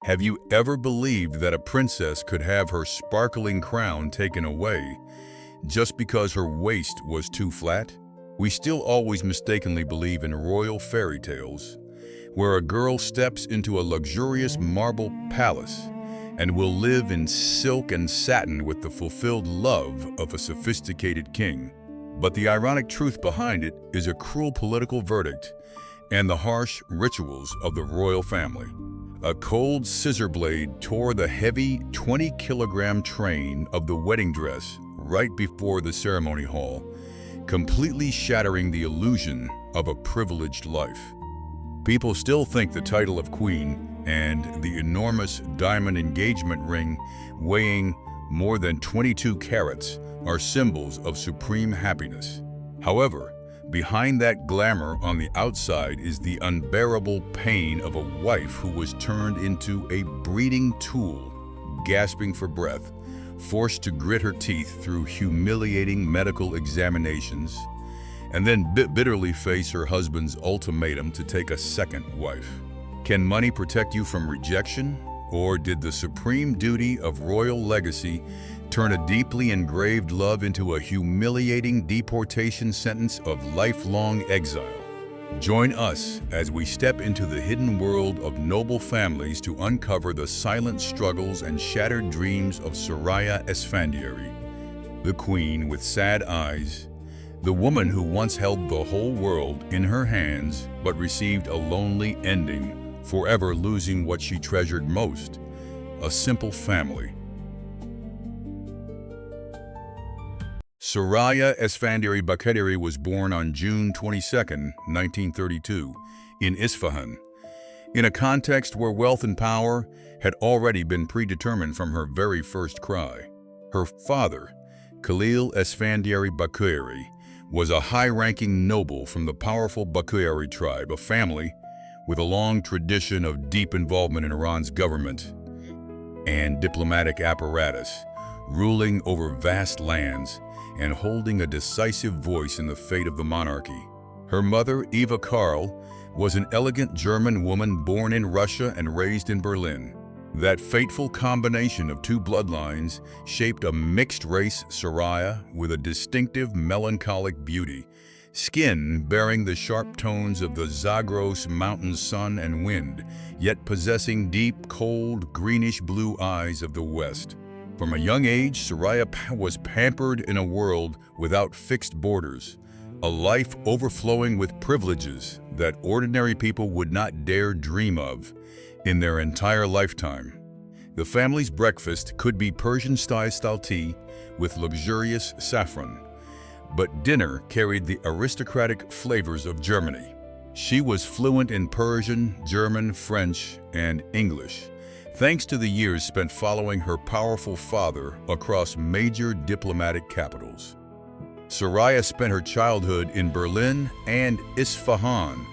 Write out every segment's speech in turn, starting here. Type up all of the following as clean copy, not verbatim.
Have you ever believed that a princess could have her sparkling crown taken away just because her waist was too flat? We still always mistakenly believe in royal fairy tales, where a girl steps into a luxurious marble palace and will live in silk and satin with the fulfilled love of a sophisticated king. But the ironic truth behind it is a cruel political verdict and the harsh rituals of the royal family. A cold scissor blade tore the heavy 20-kilogram train of the wedding dress right before the ceremony hall, completely shattering the illusion of a privileged life. People still think the title of queen and the enormous diamond engagement ring weighing more than 22 carats are symbols of supreme happiness. However, behind that glamour on the outside is the unbearable pain of a wife who was turned into a breeding tool, gasping for breath, forced to grit her teeth through humiliating medical examinations, and then bitterly face her husband's ultimatum to take a second wife. Can money protect you from rejection? Or did the supreme duty of royal legacy turn a deeply engraved love into a humiliating deportation sentence of lifelong exile? Join us as we step into the hidden world of noble families to uncover the silent struggles and shattered dreams of Soraya Esfandiary, the queen with sad eyes, the woman who once held the whole world in her hands but received a lonely ending, forever losing what she treasured most, a simple family. Soraya Esfandiary-Bakhtiary was born on June 22, 1932, in Isfahan, in a context where wealth and power had already been predetermined from her very first cry. Her father, Khalil Esfandiary-Bakhtiary, was a high-ranking noble from the powerful Bakhtiari tribe, a family with a long tradition of deep involvement in Iran's government and diplomatic apparatus, ruling over vast lands and holding a decisive voice in the fate of the monarchy. Her mother, Eva Karl, was an elegant German woman born in Russia and raised in Berlin. That fateful combination of two bloodlines shaped a mixed-race Soraya with a distinctive melancholic beauty, skin bearing the sharp tones of the Zagros mountain sun and wind, yet possessing deep, cold, greenish-blue eyes of the West. From a young age, Soraya was pampered in a world without fixed borders, a life overflowing with privileges that ordinary people would not dare dream of in their entire lifetime. The family's breakfast could be Persian-style tea with luxurious saffron, but dinner carried the aristocratic flavors of Germany. She was fluent in Persian, German, French, and English, thanks to the years spent following her powerful father across major diplomatic capitals. Soraya spent her childhood in Berlin and Isfahan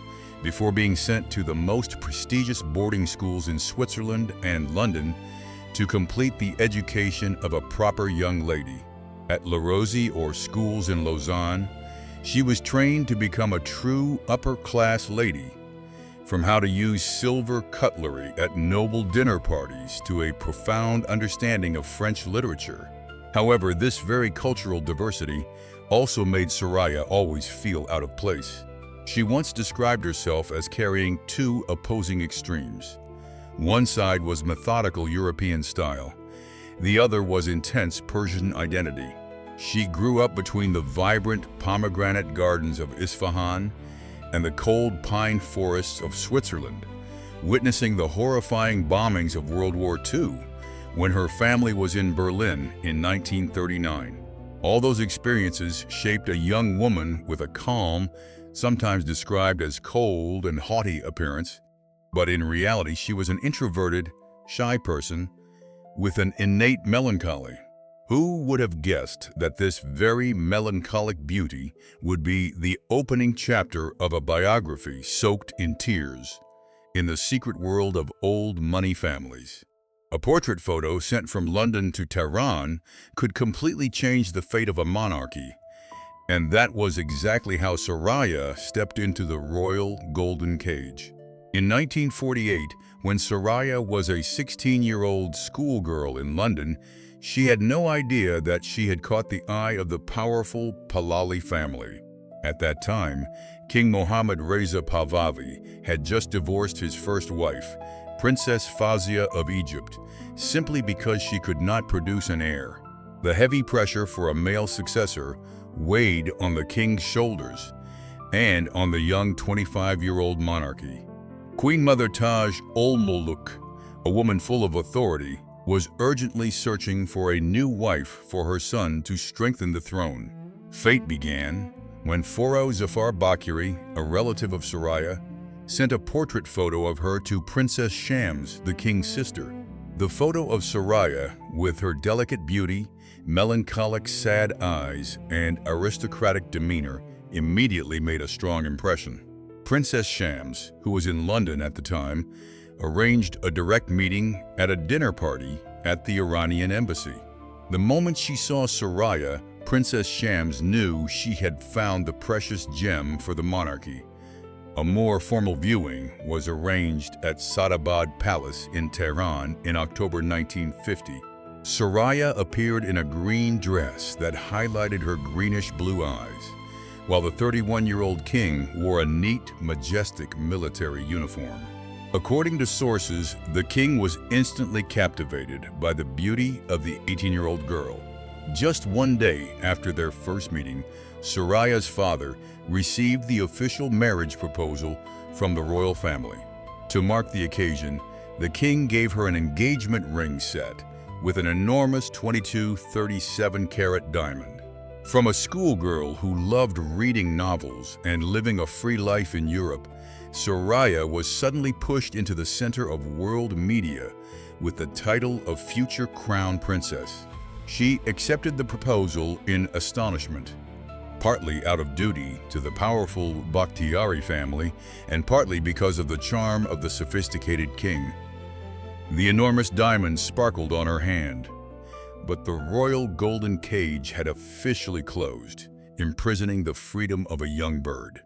before being sent to the most prestigious boarding schools in Switzerland and London to complete the education of a proper young lady. At La Rosey, or schools in Lausanne, she was trained to become a true upper-class lady, from how to use silver cutlery at noble dinner parties to a profound understanding of French literature. However, this very cultural diversity also made Soraya always feel out of place. She once described herself as carrying two opposing extremes. One side was methodical European style. The other was intense Persian identity. She grew up between the vibrant pomegranate gardens of Isfahan and the cold pine forests of Switzerland, witnessing the horrifying bombings of World War II when her family was in Berlin in 1939. All those experiences shaped a young woman with a calm, sometimes described as cold and haughty appearance, but in reality she was an introverted, shy person with an innate melancholy. Who would have guessed that this very melancholic beauty would be the opening chapter of a biography soaked in tears in the secret world of old money families? A portrait photo sent from London to Tehran could completely change the fate of a monarchy, and that was exactly how Soraya stepped into the royal golden cage. In 1948, when Soraya was a 16-year-old schoolgirl in London, she had no idea that she had caught the eye of the powerful Pahlavi family. At that time, King Mohammad Reza Pahlavi had just divorced his first wife, Princess Fazia of Egypt, simply because she could not produce an heir. The heavy pressure for a male successor weighed on the king's shoulders and on the young 25-year-old monarchy. Queen Mother Taj ol-Muluk, a woman full of authority, was urgently searching for a new wife for her son to strengthen the throne. Fate began when Soraya Esfandiary-Bakhtiary, a relative of Soraya, sent a portrait photo of her to Princess Shams, the king's sister. The photo of Soraya, with her delicate beauty, melancholic sad eyes, and aristocratic demeanor, immediately made a strong impression. Princess Shams, who was in London at the time, arranged a direct meeting at a dinner party at the Iranian embassy. The moment she saw Soraya, Princess Shams knew she had found the precious gem for the monarchy. A more formal viewing was arranged at Sadabad Palace in Tehran in October 1950. Soraya appeared in a green dress that highlighted her greenish-blue eyes, while the 31-year-old king wore a neat, majestic military uniform. According to sources, the king was instantly captivated by the beauty of the 18-year-old girl. Just one day after their first meeting, Soraya's father received the official marriage proposal from the royal family. To mark the occasion, the king gave her an engagement ring set with an enormous 22 37-carat diamond. From a schoolgirl who loved reading novels and living a free life in Europe, Soraya was suddenly pushed into the center of world media with the title of future crown princess. She accepted the proposal in astonishment, partly out of duty to the powerful Bakhtiari family and partly because of the charm of the sophisticated king. The enormous diamond sparkled on her hand, but the royal golden cage had officially closed, imprisoning the freedom of a young bird.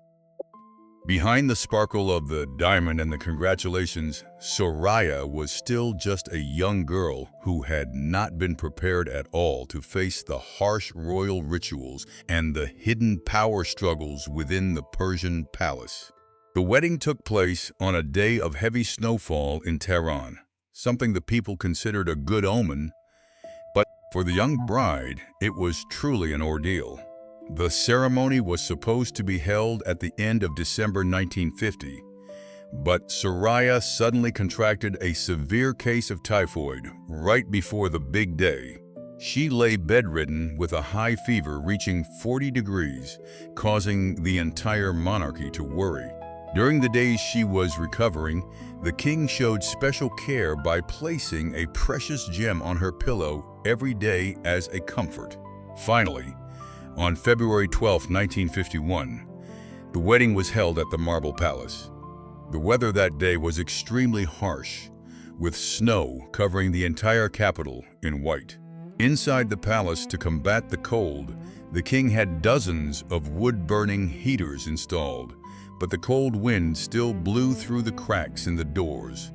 Behind the sparkle of the diamond and the congratulations, Soraya was still just a young girl who had not been prepared at all to face the harsh royal rituals and the hidden power struggles within the Persian palace. The wedding took place on a day of heavy snowfall in Tehran, something the people considered a good omen, but for the young bride, it was truly an ordeal. The ceremony was supposed to be held at the end of December 1950, but Soraya suddenly contracted a severe case of typhoid right before the big day. She lay bedridden with a high fever reaching 40 degrees, causing the entire monarchy to worry. During the days she was recovering, the king showed special care by placing a precious gem on her pillow every day as a comfort. Finally, on February 12, 1951, the wedding was held at the Marble Palace. The weather that day was extremely harsh, with snow covering the entire capital in white. Inside the palace, to combat the cold, the king had dozens of wood-burning heaters installed, but the cold wind still blew through the cracks in the doors,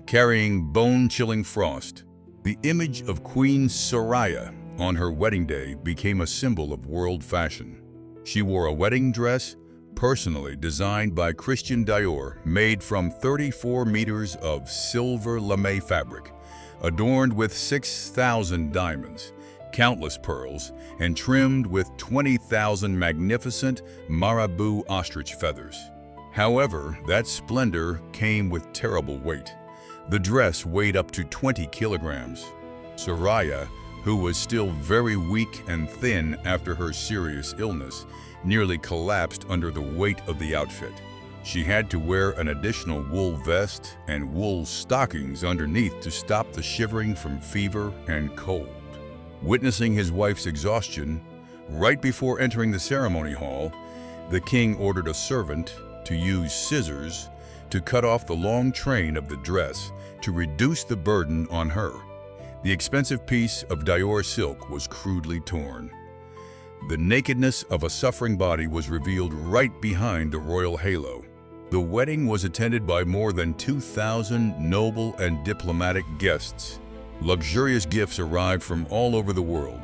carrying bone-chilling frost. The image of Queen Soraya on her wedding day became a symbol of world fashion. She wore a wedding dress personally designed by Christian Dior, made from 34 meters of silver lame fabric, adorned with 6,000 diamonds, countless pearls, and trimmed with 20,000 magnificent marabou ostrich feathers. However, that splendor came with terrible weight. The dress weighed up to 20 kilograms. Soraya, who was still very weak and thin after her serious illness, nearly collapsed under the weight of the outfit. She had to wear an additional wool vest and wool stockings underneath to stop the shivering from fever and cold. Witnessing his wife's exhaustion, right before entering the ceremony hall, the king ordered a servant to use scissors to cut off the long train of the dress to reduce the burden on her. The expensive piece of Dior silk was crudely torn. The nakedness of a suffering body was revealed right behind the royal halo. The wedding was attended by more than 2,000 noble and diplomatic guests. Luxurious gifts arrived from all over the world,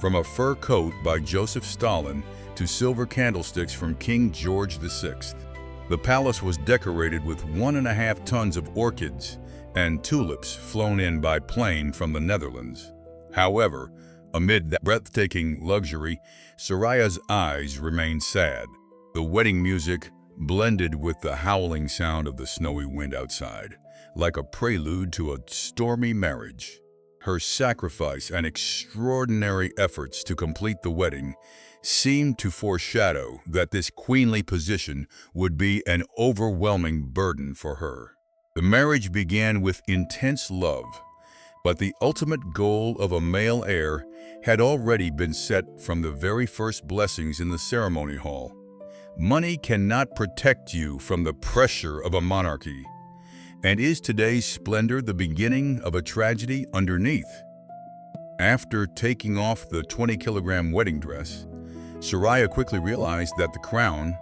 from a fur coat by Joseph Stalin to silver candlesticks from King George VI. The palace was decorated with 1.5 tons of orchids and tulips flown in by plane from the Netherlands. However, amid that breathtaking luxury, Soraya's eyes remained sad. The wedding music blended with the howling sound of the snowy wind outside, like a prelude to a stormy marriage. Her sacrifice and extraordinary efforts to complete the wedding seemed to foreshadow that this queenly position would be an overwhelming burden for her. The marriage began with intense love, but the ultimate goal of a male heir had already been set from the very first blessings in the ceremony hall. Money cannot protect you from the pressure of a monarchy. And is today's splendor the beginning of a tragedy underneath? After taking off the 20-kilogram wedding dress, Soraya quickly realized that the crown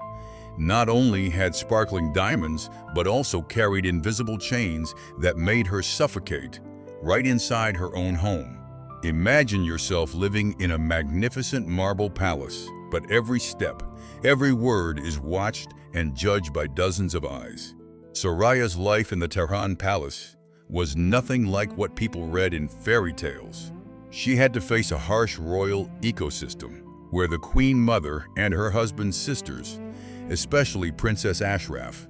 not only had sparkling diamonds, but also carried invisible chains that made her suffocate right inside her own home. Imagine yourself living in a magnificent marble palace, but every step, every word is watched and judged by dozens of eyes. Soraya's life in the Tehran palace was nothing like what people read in fairy tales. She had to face a harsh royal ecosystem, where the queen mother and her husband's sisters, especially Princess Ashraf,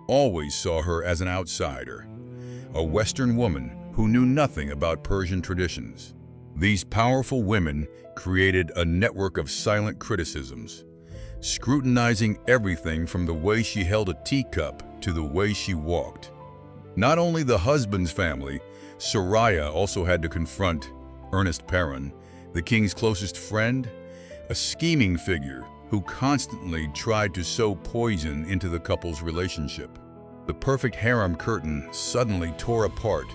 always saw her as an outsider, a Western woman who knew nothing about Persian traditions. These powerful women created a network of silent criticisms, scrutinizing everything from the way she held a teacup to the way she walked. Not only the husband's family, Soraya also had to confront Ernest Perrin, the king's closest friend, a scheming figure who constantly tried to sow poison into the couple's relationship. The perfect harem curtain suddenly tore apart.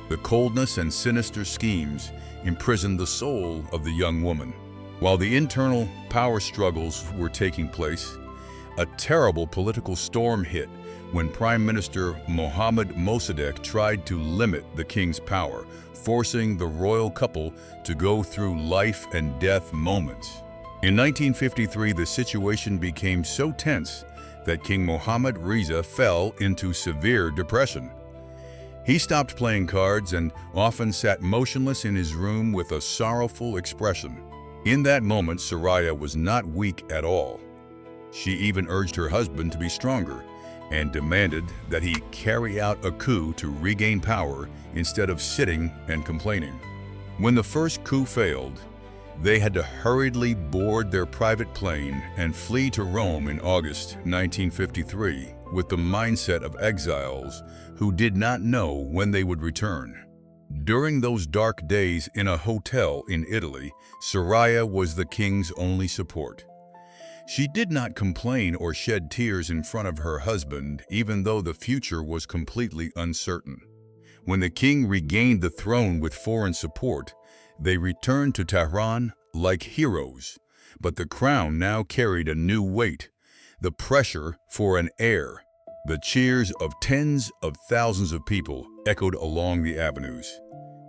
The coldness and sinister schemes imprisoned the soul of the young woman. While the internal power struggles were taking place, a terrible political storm hit when Prime Minister Mohammad tried to limit the king's power, forcing the royal couple to go through life and death moments. In 1953, the situation became so tense that King Mohammad Reza fell into severe depression. He stopped playing cards and often sat motionless in his room with a sorrowful expression. In that moment, Soraya was not weak at all. She even urged her husband to be stronger and demanded that he carry out a coup to regain power instead of sitting and complaining. When the first coup failed, they had to hurriedly board their private plane and flee to Rome in August 1953 with the mindset of exiles who did not know when they would return. During those dark days in a hotel in Italy, Soraya was the king's only support. She did not complain or shed tears in front of her husband, even though the future was completely uncertain. When the king regained the throne with foreign support, they returned to Tehran like heroes. But the crown now carried a new weight, the pressure for an heir. The cheers of tens of thousands of people echoed along the avenues.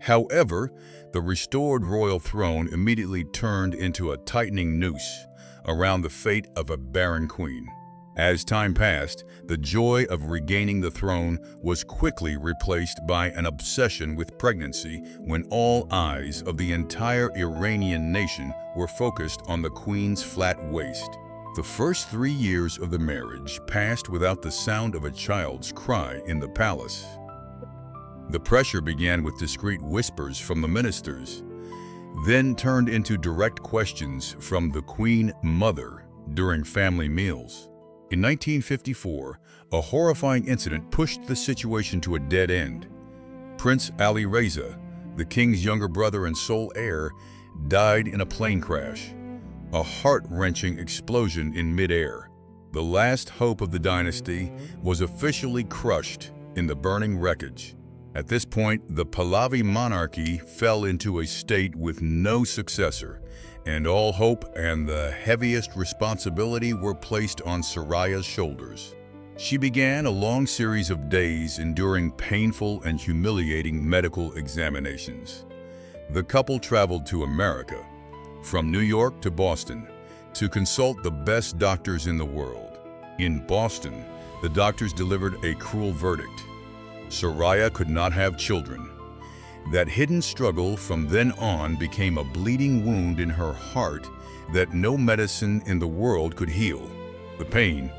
However, the restored royal throne immediately turned into a tightening noose around the fate of a barren queen. As time passed, the joy of regaining the throne was quickly replaced by an obsession with pregnancy when all eyes of the entire Iranian nation were focused on the queen's flat waist. The first 3 years of the marriage passed without the sound of a child's cry in the palace. The pressure began with discreet whispers from the ministers, then turned into direct questions from the Queen Mother during family meals. In 1954, a horrifying incident pushed the situation to a dead end. Prince Ali Reza, the king's younger brother and sole heir, died in a plane crash, a heart-wrenching explosion in mid-air. The last hope of the dynasty was officially crushed in the burning wreckage. At this point, the Pahlavi monarchy fell into a state with no successor, and all hope and the heaviest responsibility were placed on Soraya's shoulders. She began a long series of days enduring painful and humiliating medical examinations. The couple traveled to America, from New York to Boston, to consult the best doctors in the world. In Boston, the doctors delivered a cruel verdict. Soraya could not have children. That hidden struggle from then on became a bleeding wound in her heart that no medicine in the world could heal. The pain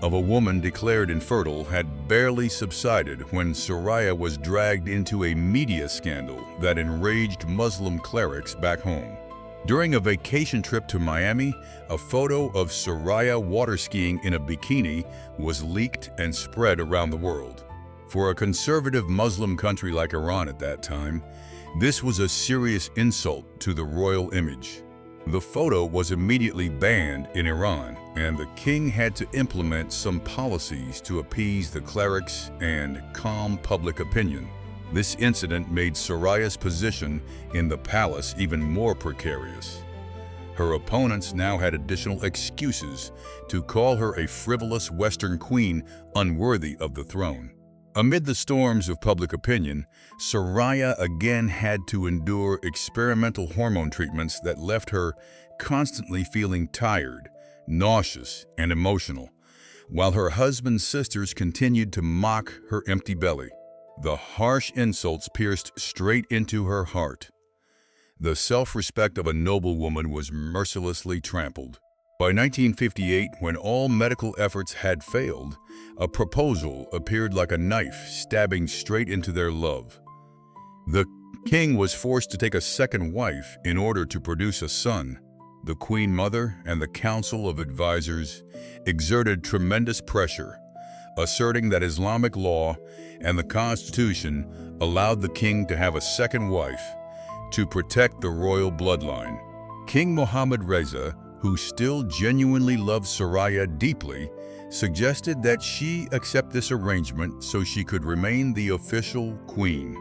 of a woman declared infertile had barely subsided when Soraya was dragged into a media scandal that enraged Muslim clerics back home. During a vacation trip to Miami, a photo of Soraya water skiing in a bikini was leaked and spread around the world. For a conservative Muslim country like Iran at that time, this was a serious insult to the royal image. The photo was immediately banned in Iran, and the king had to implement some policies to appease the clerics and calm public opinion. This incident made Soraya's position in the palace even more precarious. Her opponents now had additional excuses to call her a frivolous Western queen unworthy of the throne. Amid the storms of public opinion, Soraya again had to endure experimental hormone treatments that left her constantly feeling tired, nauseous, and emotional, while her husband's sisters continued to mock her empty belly. The harsh insults pierced straight into her heart. The self-respect of a noblewoman was mercilessly trampled. By 1958, when all medical efforts had failed, a proposal appeared like a knife stabbing straight into their love. The king was forced to take a second wife in order to produce a son. The Queen Mother and the Council of Advisors exerted tremendous pressure, asserting that Islamic law and the Constitution allowed the king to have a second wife to protect the royal bloodline. King Mohammad Reza, who still genuinely loved Soraya deeply, suggested that she accept this arrangement so she could remain the official queen,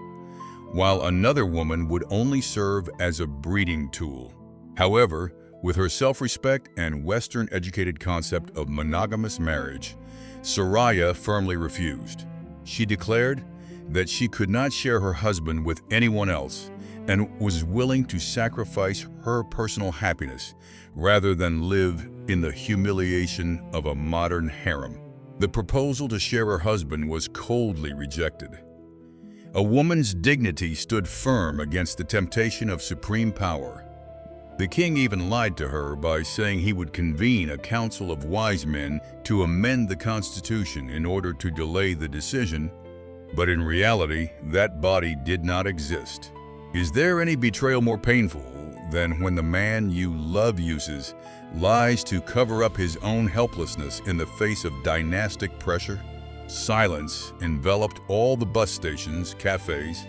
while another woman would only serve as a breeding tool. However, with her self-respect and Western-educated concept of monogamous marriage, Soraya firmly refused. She declared that she could not share her husband with anyone else and was willing to sacrifice her personal happiness rather than live in the humiliation of a modern harem. The proposal to share her husband was coldly rejected. A woman's dignity stood firm against the temptation of supreme power. The king even lied to her by saying he would convene a council of wise men to amend the Constitution in order to delay the decision, but in reality, that body did not exist. Is there any betrayal more painful than when the man you love uses lies to cover up his own helplessness in the face of dynastic pressure? Silence enveloped all the bus stations, cafes,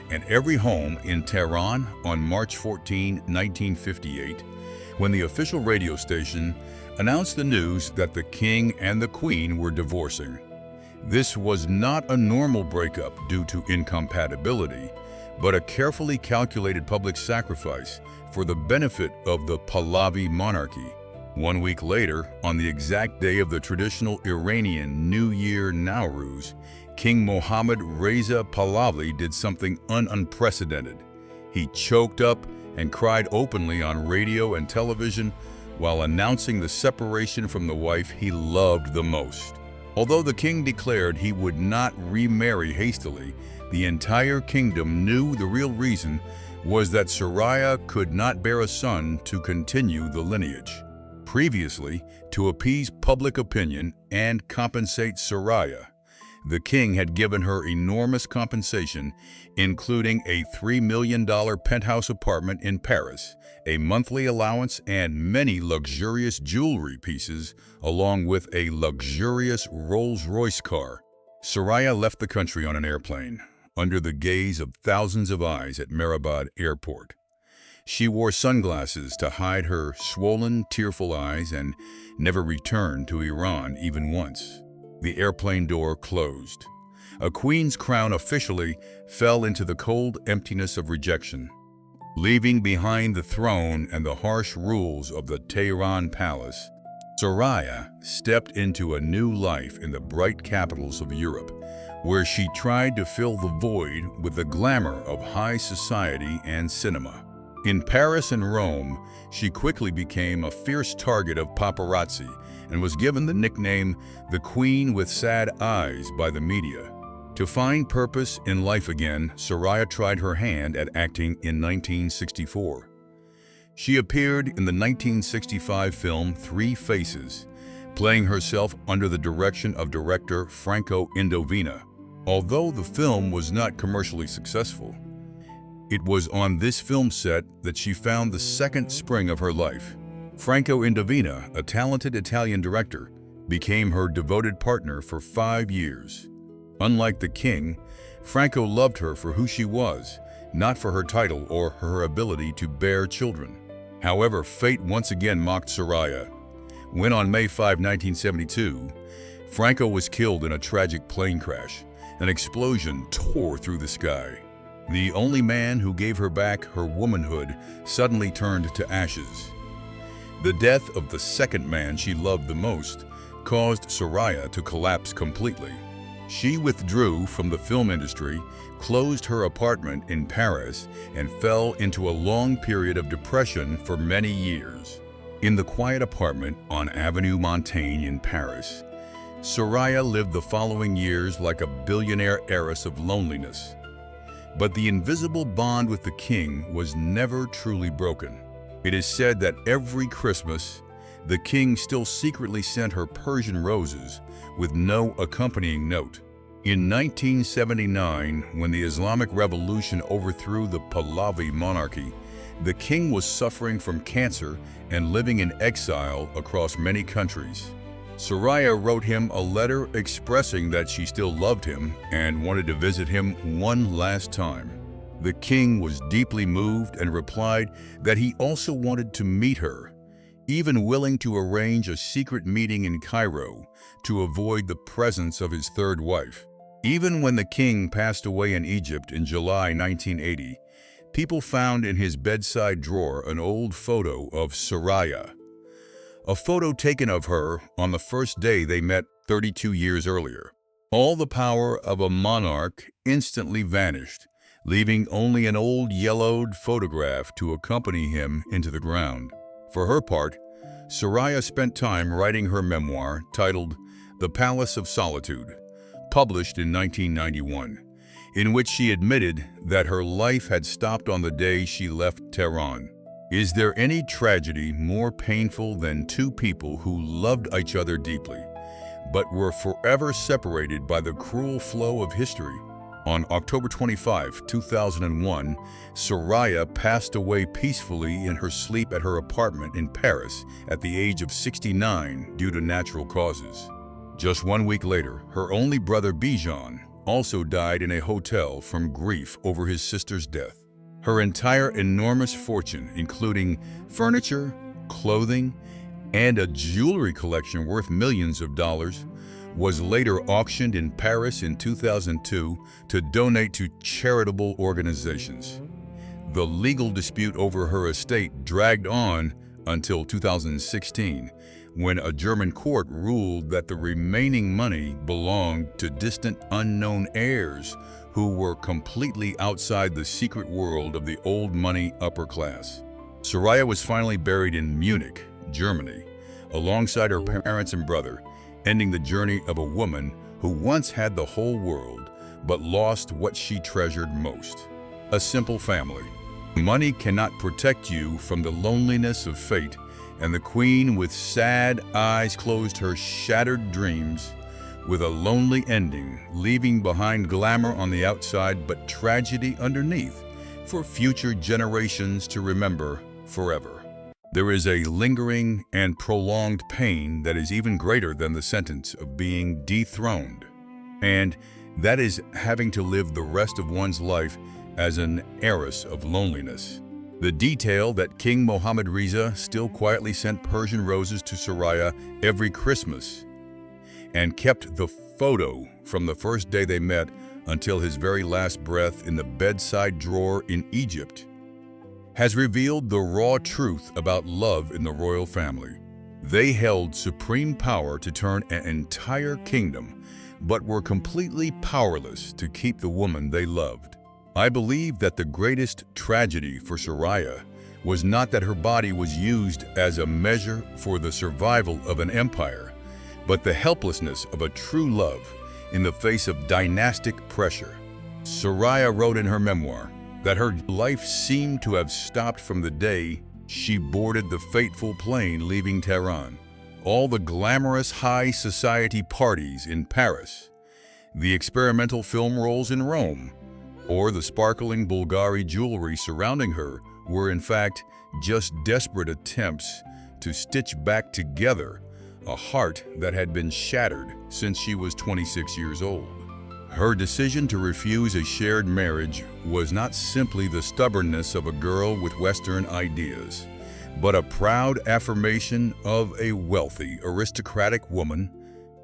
and every home in Tehran on March 14, 1958, when the official radio station announced the news that the king and the queen were divorcing. This was not a normal breakup due to incompatibility, but a carefully calculated public sacrifice for the benefit of the Pahlavi monarchy. 1 week later, on the exact day of the traditional Iranian New Year Nowruz, King Mohammad Reza Pahlavi did something unprecedented. He choked up and cried openly on radio and television while announcing the separation from the wife he loved the most. Although the king declared he would not remarry hastily, the entire kingdom knew the real reason was that Soraya could not bear a son to continue the lineage. Previously, to appease public opinion and compensate Soraya, the king had given her enormous compensation, including a $3 million penthouse apartment in Paris, a monthly allowance, and many luxurious jewelry pieces, along with a luxurious Rolls-Royce car. Soraya left the country on an airplane, under the gaze of thousands of eyes at Mehrabad Airport. She wore sunglasses to hide her swollen, tearful eyes and never returned to Iran even once. The airplane door closed. A queen's crown officially fell into the cold emptiness of rejection, leaving behind the throne and the harsh rules of the Tehran palace. Soraya stepped into a new life in the bright capitals of Europe, where she tried to fill the void with the glamour of high society and cinema. In Paris and Rome, she quickly became a fierce target of paparazzi and was given the nickname the Queen with Sad Eyes by the media. To find purpose in life again, Soraya tried her hand at acting in 1964. She appeared in the 1965 film Three Faces, playing herself under the direction of director Franco Indovina. Although the film was not commercially successful, it was on this film set that she found the second spring of her life. Franco Indovina, a talented Italian director, became her devoted partner for 5 years. Unlike the king, Franco loved her for who she was, not for her title or her ability to bear children. However, fate once again mocked Soraya, when on May 5, 1972, Franco was killed in a tragic plane crash. An explosion tore through the sky. The only man who gave her back her womanhood suddenly turned to ashes. The death of the second man she loved the most caused Soraya to collapse completely. She withdrew from the film industry, closed her apartment in Paris, and fell into a long period of depression for many years. In the quiet apartment on Avenue Montaigne in Paris, Soraya lived the following years like a billionaire heiress of loneliness. But the invisible bond with the king was never truly broken. It is said that every Christmas, the king still secretly sent her Persian roses with no accompanying note. In 1979, when the Islamic Revolution overthrew the Pahlavi monarchy, the king was suffering from cancer and living in exile across many countries. Soraya wrote him a letter expressing that she still loved him and wanted to visit him one last time. The king was deeply moved and replied that he also wanted to meet her, even willing to arrange a secret meeting in Cairo to avoid the presence of his third wife. Even when the king passed away in Egypt in July 1980, people found in his bedside drawer an old photo of Soraya, a photo taken of her on the first day they met 32 years earlier. All the power of a monarch instantly vanished, leaving only an old yellowed photograph to accompany him into the ground. For her part, Soraya spent time writing her memoir titled The Palace of Solitude, published in 1991, in which she admitted that her life had stopped on the day she left Tehran. Is there any tragedy more painful than two people who loved each other deeply, but were forever separated by the cruel flow of history? On October 25, 2001, Soraya passed away peacefully in her sleep at her apartment in Paris at the age of 69 due to natural causes. Just 1 week later, her only brother Bijan also died in a hotel from grief over his sister's death. Her entire enormous fortune, including furniture, clothing, and a jewelry collection worth millions of dollars, was later auctioned in Paris in 2002 to donate to charitable organizations. The legal dispute over her estate dragged on until 2016, when a German court ruled that the remaining money belonged to distant unknown heirs who were completely outside the secret world of the old money upper class. Soraya was finally buried in Munich, Germany, alongside her parents and brother, ending the journey of a woman who once had the whole world but lost what she treasured most: a simple family. Money cannot protect you from the loneliness of fate, and the queen with sad eyes closed her shattered dreams with a lonely ending, leaving behind glamour on the outside but tragedy underneath for future generations to remember forever. There is a lingering and prolonged pain that is even greater than the sentence of being dethroned, and that is having to live the rest of one's life as an heiress of loneliness. The detail that King Mohammad Reza still quietly sent Persian roses to Soraya every Christmas and kept the photo from the first day they met until his very last breath in the bedside drawer in Egypt has revealed the raw truth about love in the royal family. They held supreme power to turn an entire kingdom, but were completely powerless to keep the woman they loved. I believe that the greatest tragedy for Soraya was not that her body was used as a measure for the survival of an empire, but the helplessness of a true love in the face of dynastic pressure. Soraya wrote in her memoir that her life seemed to have stopped from the day she boarded the fateful plane leaving Tehran. All the glamorous high society parties in Paris, the experimental film roles in Rome, or the sparkling Bulgari jewelry surrounding her were in fact just desperate attempts to stitch back together a heart that had been shattered since she was 26 years old. Her decision to refuse a shared marriage was not simply the stubbornness of a girl with Western ideas, but a proud affirmation of a wealthy, aristocratic woman,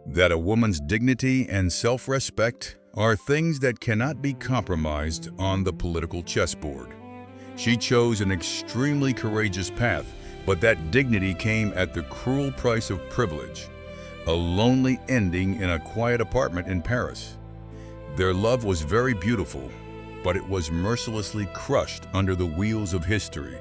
that a woman's dignity and self-respect are things that cannot be compromised on the political chessboard. She chose an extremely courageous path, but that dignity came at the cruel price of privilege, a lonely ending in a quiet apartment in Paris. Their love was very beautiful, but it was mercilessly crushed under the wheels of history.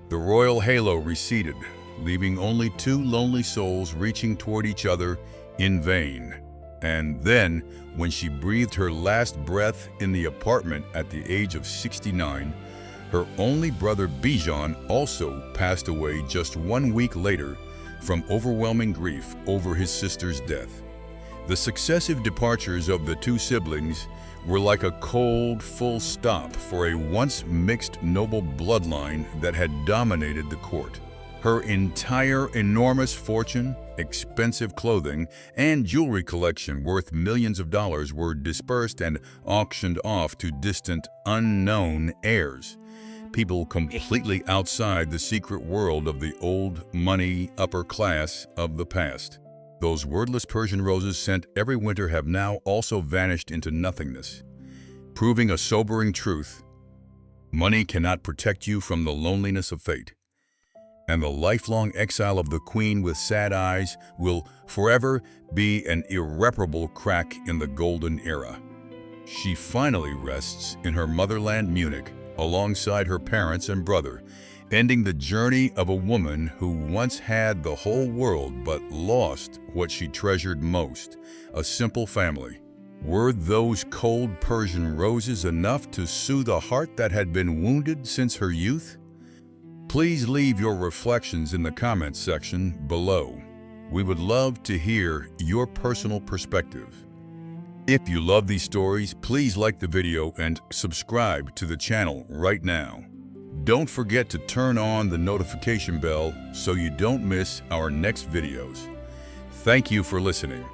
The royal halo receded, leaving only two lonely souls reaching toward each other in vain. And then, when she breathed her last breath in the apartment at the age of 69, her only brother Bijan also passed away just 1 week later from overwhelming grief over his sister's death. The successive departures of the two siblings were like a cold, full stop for a once mixed noble bloodline that had dominated the court. Her entire enormous fortune, expensive clothing, and jewelry collection worth millions of dollars were dispersed and auctioned off to distant, unknown heirs. People completely outside the secret world of the old money upper class of the past. Those wordless Persian roses sent every winter have now also vanished into nothingness, proving a sobering truth. Money cannot protect you from the loneliness of fate, and the lifelong exile of the queen with sad eyes will forever be an irreparable crack in the golden era. She finally rests in her motherland Munich alongside her parents and brother, ending the journey of a woman who once had the whole world but lost what she treasured most, a simple family. Were those cold Persian roses enough to soothe a heart that had been wounded since her youth? Please leave your reflections in the comments section below. We would love to hear your personal perspective. If you love these stories, please like the video and subscribe to the channel right now. Don't forget to turn on the notification bell so you don't miss our next videos. Thank you for listening.